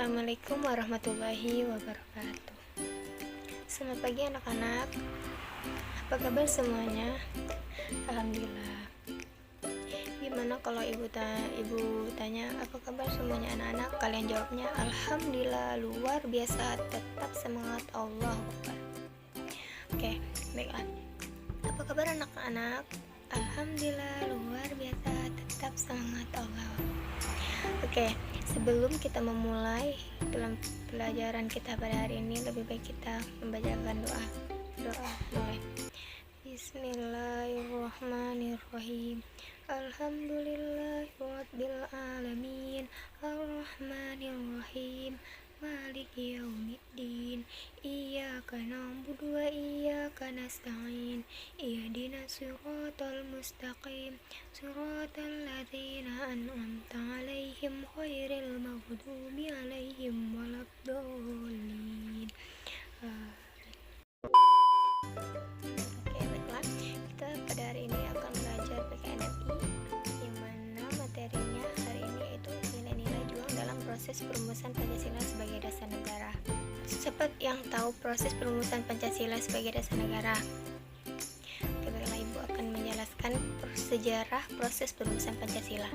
Assalamualaikum warahmatullahi wabarakatuh. Selamat pagi anak-anak. Apa kabar semuanya? Alhamdulillah. Gimana kalau ibu tanya apa kabar semuanya anak-anak? Kalian jawabnya alhamdulillah, luar biasa, tetap semangat, Allah Akbar. Oke, baiklah. Apa kabar anak-anak? Alhamdulillah, luar biasa, tetap semangat, Allah Akbar. Oke, sebelum kita memulai dalam pelajaran kita pada hari ini, lebih baik kita membacakan doa. Mulai. Bismillahirrahmanirrahim. Alhamdulillahirabbil alamin. Arrahmanirrahim. Maliki yaumiddin. Iyyaka na'budu wa iyyaka nasta'in. Ihdinas siratal mustaqim. Siratal ladzina an'amta 'alaihim ghairil maghdubi 'alaihim waladdallin. Oke, baiklah. Kita pada hari ini akan belajar PKNRI, yang mana materinya hari ini yaitu nilai-nilai juang dalam proses perumusan Pancasila sebagai dasar negara. Siapa yang tahu proses perumusan Pancasila sebagai dasar negara? Oke, baiklah, Ibu akan menjelaskan sejarah proses perumusan Pancasila.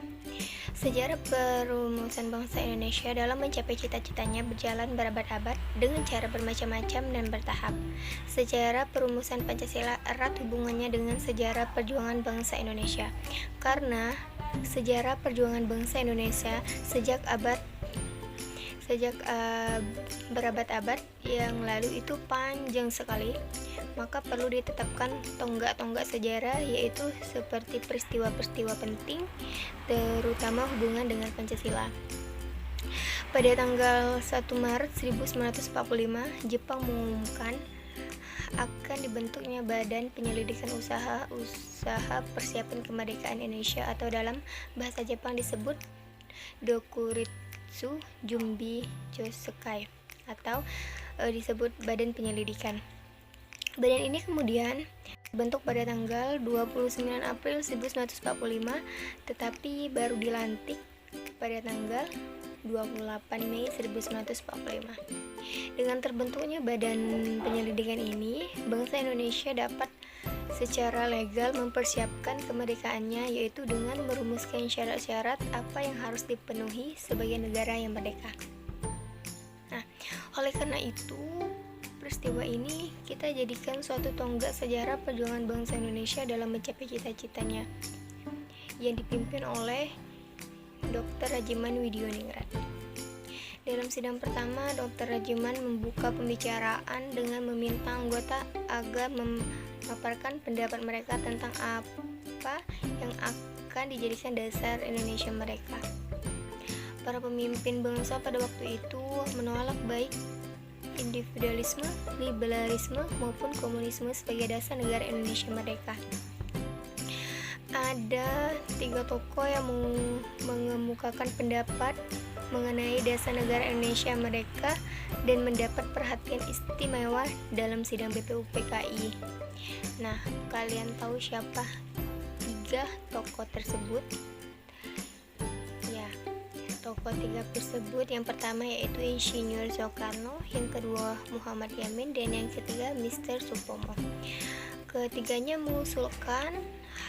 Sejarah perumusan bangsa Indonesia dalam mencapai cita-citanya berjalan berabad-abad dengan cara bermacam-macam dan bertahap. Sejarah perumusan Pancasila erat hubungannya dengan sejarah perjuangan bangsa Indonesia, karena sejarah perjuangan bangsa Indonesia sejak berabad-abad yang lalu itu panjang sekali, maka perlu ditetapkan tonggak-tonggak sejarah, yaitu seperti peristiwa-peristiwa penting, terutama hubungan dengan Pancasila. Pada tanggal 1 Maret 1945, Jepang mengumumkan akan dibentuknya Badan Penyelidikan Usaha Persiapan Kemerdekaan Indonesia, atau dalam bahasa Jepang disebut Dokuritsu Jumbi Josekai, atau disebut Badan Penyelidikan. Badan ini kemudian dibentuk pada tanggal 29 April 1945, tetapi baru dilantik pada tanggal 28 Mei 1945. Dengan terbentuknya Badan Penyelidikan ini, bangsa Indonesia dapat secara legal mempersiapkan kemerdekaannya, yaitu dengan merumuskan syarat-syarat apa yang harus dipenuhi sebagai negara yang merdeka. Nah, oleh karena itu, peristiwa ini kita jadikan suatu tonggak sejarah perjuangan bangsa Indonesia dalam mencapai cita-citanya, yang dipimpin oleh Dr. Rajiman Widioningrat. Dalam sidang pertama, Dr. Rajiman membuka pembicaraan dengan meminta anggota agar memaparkan pendapat mereka tentang apa yang akan dijadikan dasar Indonesia mereka. Para pemimpin bangsa pada waktu itu menolak baik individualisme, liberalisme, maupun komunisme sebagai dasar negara Indonesia merdeka. Ada 3 tokoh yang mengemukakan pendapat mengenai dasar negara Indonesia merdeka dan mendapat perhatian istimewa dalam sidang BPUPKI. Nah, kalian tahu siapa 3 tokoh tersebut? Ya, tokoh 3 tersebut yang pertama yaitu Insinyur Soekarno, yang kedua Muhammad Yamin, dan yang ketiga Mr. Supomo. Ketiganya mengusulkan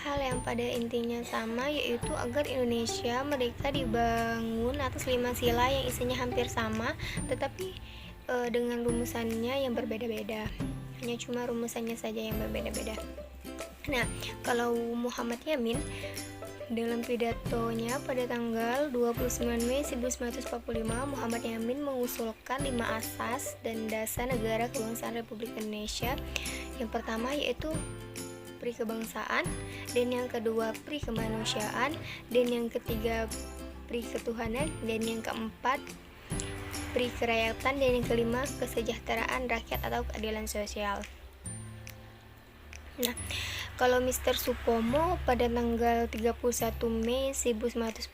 hal yang pada intinya sama, yaitu agar Indonesia merdeka dibangun atas 5 sila yang isinya hampir sama, tetapi dengan rumusannya yang berbeda-beda. Hanya cuma rumusannya saja yang berbeda-beda. Nah, kalau Muhammad Yamin dalam pidatonya pada tanggal 29 Mei 1945, Muhammad Yamin mengusulkan 5 asas dan dasar negara kebangsaan Republik Indonesia. Yang pertama yaitu pri kebangsaan, dan yang kedua pri kemanusiaan, dan yang ketiga pri ketuhanan, dan yang keempat pri kerakyatan, dan yang kelima kesejahteraan rakyat atau keadilan sosial. Nah, kalau Mr. Supomo pada tanggal 31 Mei 1945,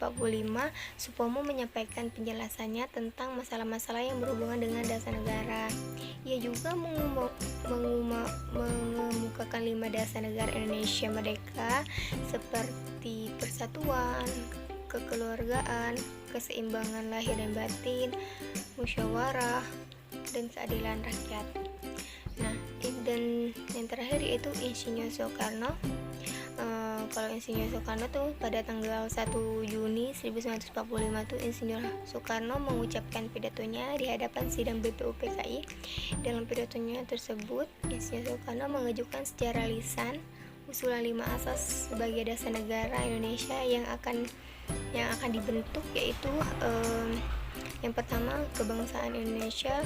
Supomo menyampaikan penjelasannya tentang masalah-masalah yang berhubungan dengan dasar negara. Ia juga mengemukakan 5 dasar negara Indonesia merdeka, seperti persatuan, kekeluargaan, keseimbangan lahir dan batin, musyawarah, dan keadilan rakyat. Nah, dan yang terakhir yaitu Insinyur Soekarno. Kalau Insinyur Soekarno tuh pada tanggal 1 Juni 1945 tuh Insinyur Soekarno mengucapkan pidatonya di hadapan sidang BPUPKI. Dalam pidatonya tersebut, Insinyur Soekarno mengajukan secara lisan usulan 5 asas sebagai dasar negara Indonesia yang akan dibentuk, yaitu yang pertama kebangsaan Indonesia,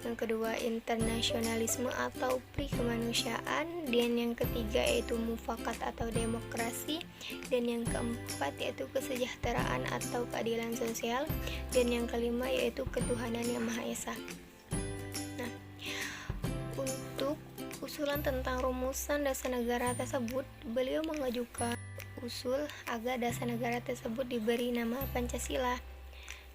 yang kedua internasionalisme atau pri kemanusiaan, dan yang ketiga yaitu mufakat atau demokrasi, dan yang keempat yaitu kesejahteraan atau keadilan sosial, dan yang kelima yaitu ketuhanan yang Maha Esa. Nah, untuk usulan tentang rumusan dasar negara tersebut, beliau mengajukan usul agar dasar negara tersebut diberi nama Pancasila.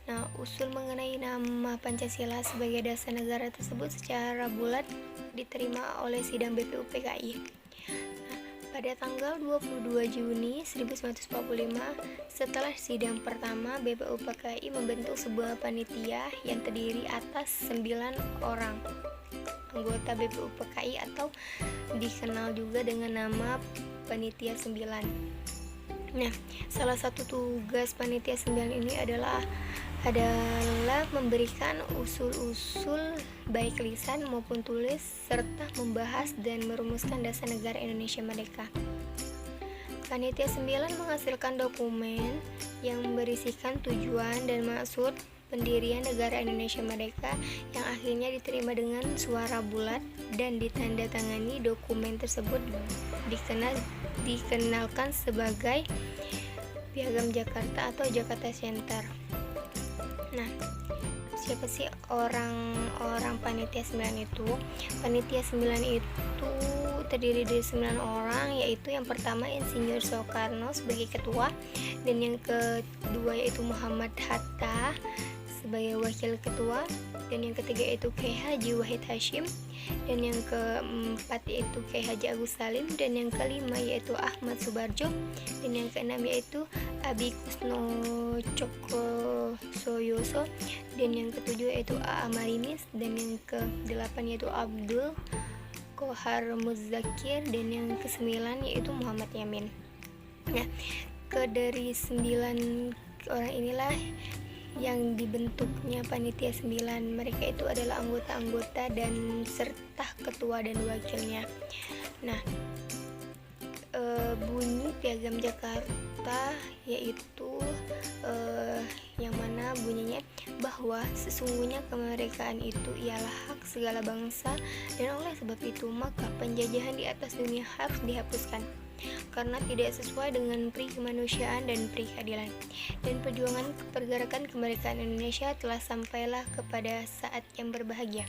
Nah, usul mengenai nama Pancasila sebagai dasar negara tersebut secara bulat diterima oleh sidang BPUPKI. Nah, pada tanggal 22 Juni 1945, setelah sidang pertama, BPUPKI membentuk sebuah panitia yang terdiri atas 9 orang anggota BPUPKI atau dikenal juga dengan nama Panitia 9. Nah, salah satu tugas Panitia 9 ini adalah memberikan usul-usul baik lisan maupun tulis serta membahas dan merumuskan dasar negara Indonesia Merdeka. Panitia 9 menghasilkan dokumen yang berisikan tujuan dan maksud pendirian negara Indonesia Merdeka yang akhirnya diterima dengan suara bulat dan ditandatangani. Dokumen tersebut dikenalkan sebagai Piagam Jakarta atau Jakarta Center. Nah, siapa sih orang Panitia 9 itu? Panitia 9 itu terdiri dari 9 orang, yaitu yang pertama Insinyur Soekarno sebagai ketua, dan yang kedua yaitu Muhammad Hatta sebagai wakil ketua, dan yang ketiga yaitu Kiai Haji Wahid Hasyim, dan yang keempat yaitu Kiai Haji Agus Salim, dan yang kelima yaitu Ahmad Subarjo, dan yang keenam yaitu Abi Kusno Cokrosoyoso, dan yang ketujuh yaitu A.A. Marimis, dan yang ke-8 yaitu Abdul Kohar Muzakir, dan yang ke-9 yaitu Muhammad Yamin. Nah, dari 9 orang inilah yang dibentuknya Panitia 9. Mereka itu adalah anggota-anggota dan serta ketua dan wakilnya. Nah, bunyi Piagam Jakarta yaitu yang mana bunyinya bahwa sesungguhnya kemerdekaan itu ialah hak segala bangsa, dan oleh sebab itu maka penjajahan di atas dunia harus dihapuskan karena tidak sesuai dengan pri kemanusiaan dan pri keadilan, dan perjuangan pergerakan kemerdekaan Indonesia telah sampailah kepada saat yang berbahagia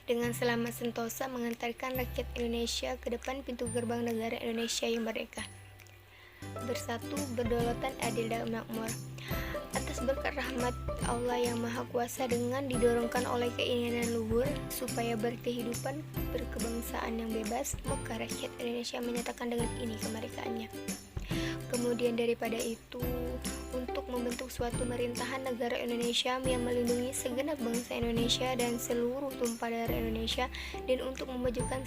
dengan selamat sentosa mengantarkan rakyat Indonesia ke depan pintu gerbang negara Indonesia yang merdeka, bersatu, berdaulat, adil dan makmur atas berkat rahmat Allah yang Maha Kuasa, dengan didorongkan oleh keinginan luhur supaya berkehidupan berkebangsaan yang bebas, maka rakyat Indonesia menyatakan dengan ini kemerdekaannya. Kemudian daripada itu, untuk membentuk suatu pemerintahan negara Indonesia yang melindungi segenap bangsa Indonesia dan seluruh tumpah darah Indonesia, dan untuk memajukan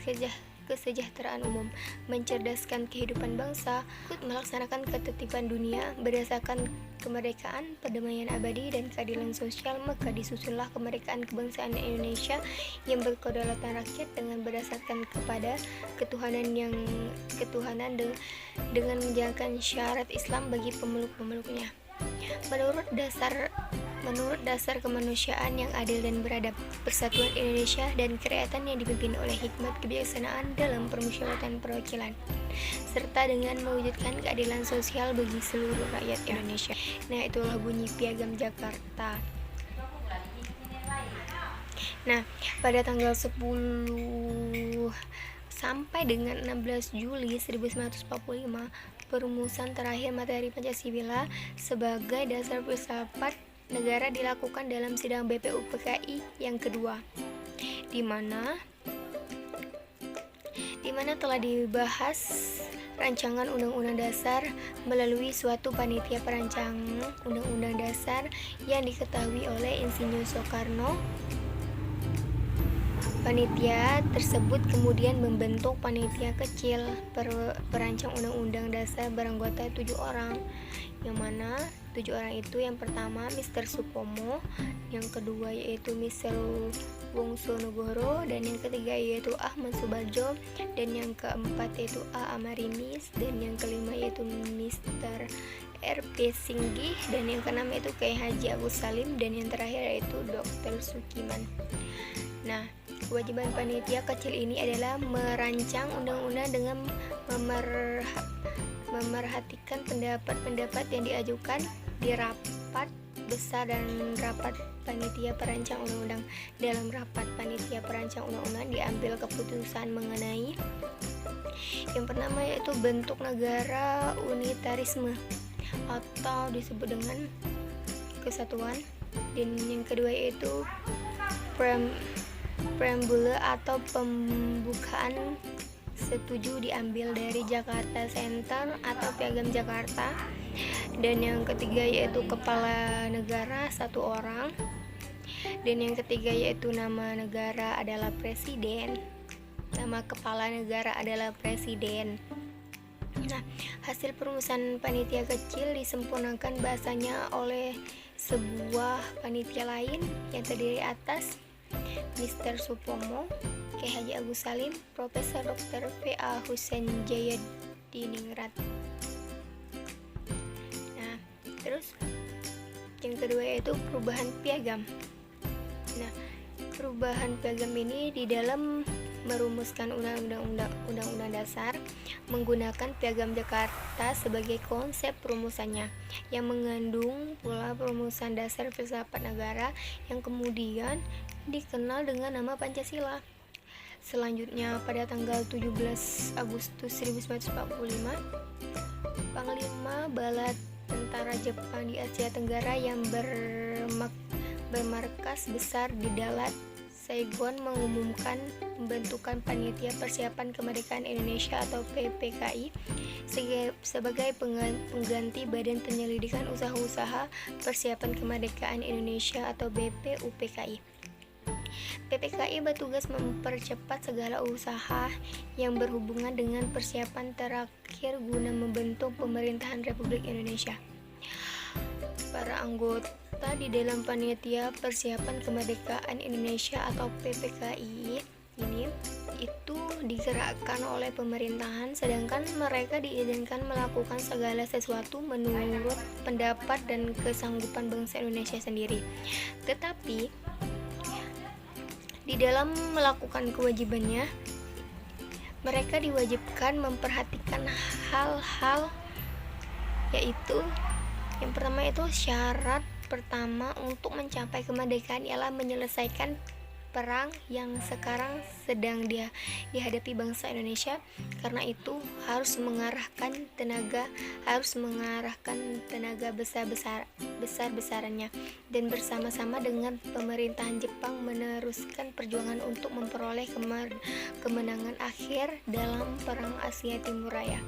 kesejahteraan umum, mencerdaskan kehidupan bangsa, ikut melaksanakan ketertiban dunia berdasarkan kemerdekaan, perdamaian abadi, dan keadilan sosial, maka disusunlah kemerdekaan kebangsaan Indonesia yang berkedaulatan rakyat dengan berdasarkan kepada ketuhanan dengan menjalankan syarat Islam bagi pemeluk-pemeluknya. Menurut dasar kemanusiaan yang adil dan beradab, persatuan Indonesia dan kerakyatan yang dipimpin oleh hikmat kebijaksanaan dalam permusyawaratan perwakilan, serta dengan mewujudkan keadilan sosial bagi seluruh rakyat Indonesia. Nah, itulah bunyi Piagam Jakarta. Nah, pada tanggal 10 sampai dengan 16 Juli 1945, perumusan terakhir materi Pancasila sebagai dasar filsafat negara dilakukan dalam sidang BPUPKI yang kedua, di mana telah dibahas rancangan Undang-Undang Dasar melalui suatu panitia perancang Undang-Undang Dasar yang diketahui oleh Insinyur Soekarno. Panitia tersebut kemudian membentuk panitia kecil perancang Undang-Undang Dasar beranggota 7 orang, yang mana 7 orang itu yang pertama Mr. Supomo, yang kedua yaitu Mr. Wongsonegoro, dan yang ketiga yaitu Ahmad Subarjo, dan yang keempat yaitu A. Amarinis, dan yang kelima yaitu Mr. R.P. Singgih, dan yang keenam yaitu Kiai Haji Agus Salim, dan yang terakhir yaitu Dr. Sukiman. Nah, kewajiban panitia kecil ini adalah merancang undang-undang dengan memerhatikan pendapat-pendapat yang diajukan di rapat besar dan rapat panitia perancang undang-undang. Dalam rapat panitia perancang undang-undang diambil keputusan mengenai yang pertama yaitu bentuk negara unitarisme atau disebut dengan kesatuan, dan yang kedua yaitu preambule atau pembukaan setuju diambil dari Jakarta Center atau Piagam Jakarta, dan yang ketiga yaitu kepala negara 1 orang, dan yang ketiga yaitu nama negara adalah presiden, nama kepala negara adalah presiden. Nah, hasil perumusan panitia kecil disempurnakan bahasanya oleh sebuah panitia lain yang terdiri atas Mr. Supomo, Kiai Haji Agus Salim, Profesor Dr. V.A. Husein Jayadiningrat. Nah, terus yang kedua yaitu perubahan piagam. Nah, perubahan piagam ini di dalam merumuskan undang-undang dasar menggunakan Piagam Jakarta sebagai konsep perumusannya, yang mengandung pula perumusan dasar filsafat negara yang kemudian dikenal dengan nama Pancasila. Selanjutnya pada tanggal 17 Agustus 1945, Panglima Bala Tentara Jepang di Asia Tenggara yang bermarkas besar di Dalat, Saigon mengumumkan pembentukan Panitia Persiapan Kemerdekaan Indonesia atau PPKI sebagai pengganti Badan Penyelidikan Usaha-Usaha Persiapan Kemerdekaan Indonesia atau BPUPKI. PPKI bertugas mempercepat segala usaha yang berhubungan dengan persiapan terakhir guna membentuk pemerintahan Republik Indonesia. Para anggota di dalam Panitia Persiapan Kemerdekaan Indonesia atau PPKI ini itu digerakkan oleh pemerintahan, sedangkan mereka diizinkan melakukan segala sesuatu menurut pendapat dan kesanggupan bangsa Indonesia sendiri. Tetapi di dalam melakukan kewajibannya, mereka diwajibkan memperhatikan hal-hal, yaitu yang pertama itu syarat pertama untuk mencapai kemerdekaan ialah menyelesaikan perang yang sekarang sedang dihadapi bangsa Indonesia. Karena itu harus mengarahkan tenaga besar-besarannya dan bersama-sama dengan pemerintahan Jepang meneruskan perjuangan untuk memperoleh kemenangan akhir dalam Perang Asia Timur Raya.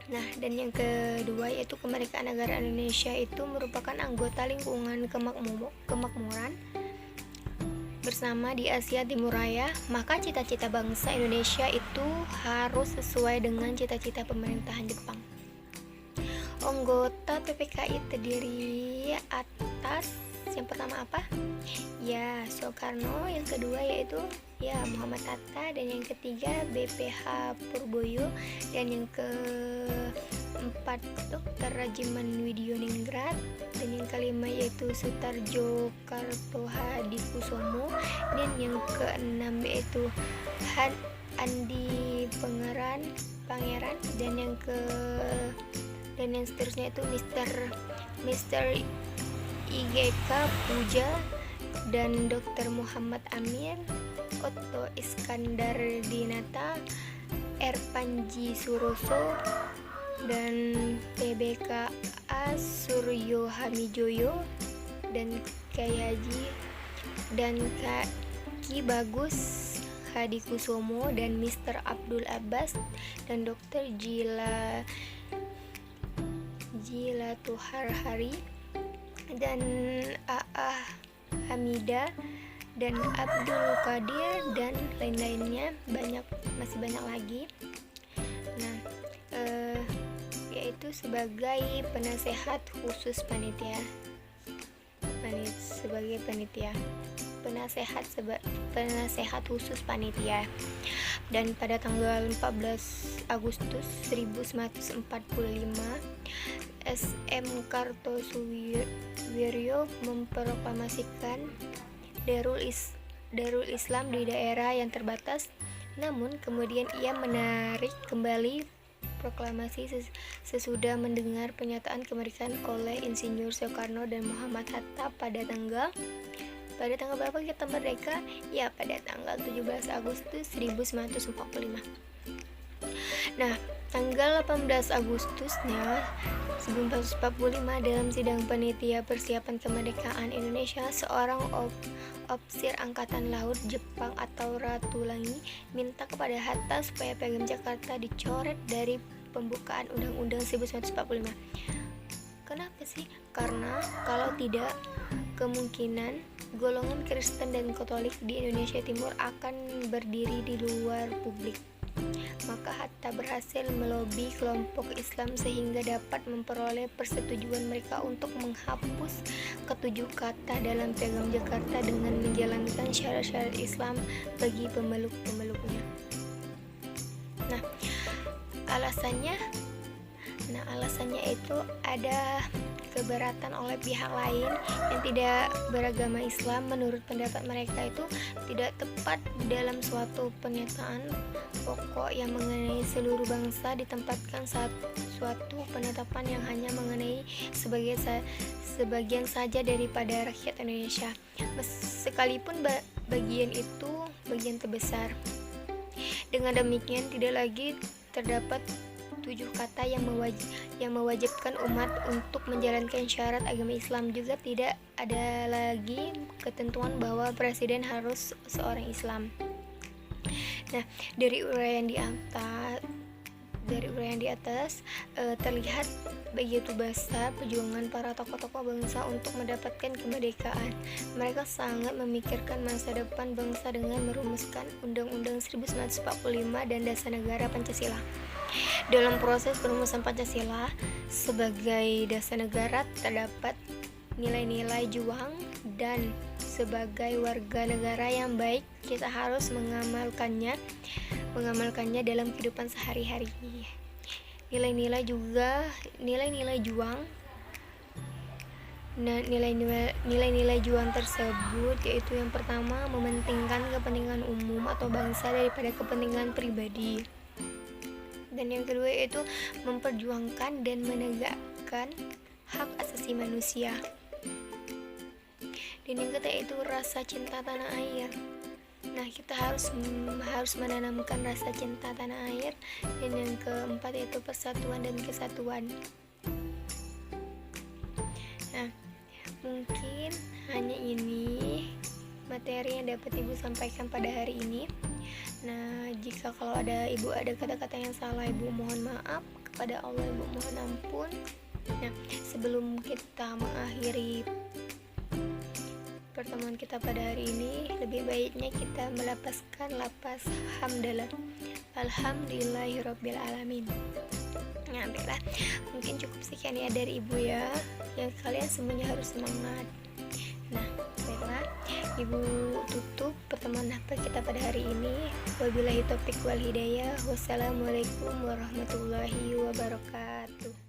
Nah, dan yang kedua yaitu kemerdekaan negara Indonesia itu merupakan anggota lingkungan kemakmuran bersama di Asia Timur Raya, maka cita-cita bangsa Indonesia itu harus sesuai dengan cita-cita pemerintahan Jepang. Anggota PPKI terdiri atas yang pertama apa? Ya, Soekarno, yang kedua yaitu Muhammad Hatta, dan yang ketiga BPH Purboyo, dan yang keempat Dr. Rajiman Widioningrat, dan yang kelima yaitu Sutarjo Kartohadikusumo, dan yang keenam yaitu Andi Pangeran, dan yang seterusnya itu Mr. IGK Puja, dan Dr. Muhammad Amir, Otto Iskandar Dinata, R. Panji Suroso, dan PBKA Suryo Hamijoyo, dan Kiai Haji dan Ki Bagus Hadikusumo dan Mr. Abdul Abbas dan Dr. Jilatuharhari dan A.A. Hamida dan Abdul Qadir dan lain-lainnya, masih banyak lagi. Nah, yaitu sebagai penasehat khusus panitia. Penasehat khusus panitia. Dan pada tanggal 14 Agustus 1945, SM Kartosuwiryo memproklamasikan Darul Islam di daerah yang terbatas. Namun kemudian ia menarik kembali proklamasi sesudah mendengar pernyataan kemerdekaan oleh Insinyur Soekarno dan Muhammad Hatta pada tanggal berapa kita merdeka? Ya, pada tanggal 17 Agustus 1945. Nah, tanggal 18 Agustusnya 1945 dalam sidang panitia persiapan kemerdekaan Indonesia, seorang ofisir angkatan laut Jepang atau Ratu Langi minta kepada Hatta supaya Piagam Jakarta dicoret dari pembukaan Undang-Undang 1945. Kenapa sih? Karena kalau tidak, kemungkinan golongan Kristen dan Katolik di Indonesia Timur akan berdiri di luar publik. Maka Hatta berhasil melobi kelompok Islam sehingga dapat memperoleh persetujuan mereka untuk menghapus ketujuh kata dalam Piagam Jakarta dengan menjalankan syarat-syarat Islam bagi pemeluk-pemeluknya. Nah, alasannya itu ada keberatan oleh pihak lain yang tidak beragama Islam. Menurut pendapat mereka itu tidak tepat dalam suatu pernyataan pokok yang mengenai seluruh bangsa ditempatkan suatu penetapan yang hanya mengenai sebagian saja daripada rakyat Indonesia, sekalipun bagian itu bagian terbesar. Dengan demikian tidak lagi terdapat 7 kata yang mewajibkan umat untuk menjalankan syarat agama Islam. Juga tidak ada lagi ketentuan bahwa presiden harus seorang Islam. Nah, dari uraian di atas terlihat begitu besar perjuangan para tokoh-tokoh bangsa untuk mendapatkan kemerdekaan. Mereka sangat memikirkan masa depan bangsa dengan merumuskan Undang-Undang 1945 dan Dasar Negara Pancasila. Dalam proses perumusan Pancasila sebagai dasar negara terdapat nilai-nilai juang, dan sebagai warga negara yang baik kita harus mengamalkannya dalam kehidupan sehari-hari. Nilai-nilai juang. Nah, nilai-nilai juang tersebut yaitu yang pertama, mementingkan kepentingan umum atau bangsa daripada kepentingan pribadi. Dan yang kedua yaitu memperjuangkan dan menegakkan hak asasi manusia. Dan yang ketiga itu rasa cinta tanah air. Nah, kita harus menanamkan rasa cinta tanah air. Dan yang keempat yaitu persatuan dan kesatuan. Nah, mungkin hanya ini materi yang dapat Ibu sampaikan pada hari ini. Nah, jika kalau Ibu ada kata-kata yang salah, Ibu mohon maaf. Kepada Allah Ibu mohon ampun. Nah, sebelum kita mengakhiri pertemuan kita pada hari ini, lebih baiknya kita melapaskan lapas hamdalah. Alhamdulillahirabbil alamin. Nah, baiklah. Mungkin cukup sekian ya dari Ibu ya. Yang kalian semuanya harus semangat. Nah, baiklah. Ibu tutup pertemuan kita pada hari ini. Wabillahi taufiq wal hidayah. Wassalamualaikum warahmatullahi wabarakatuh.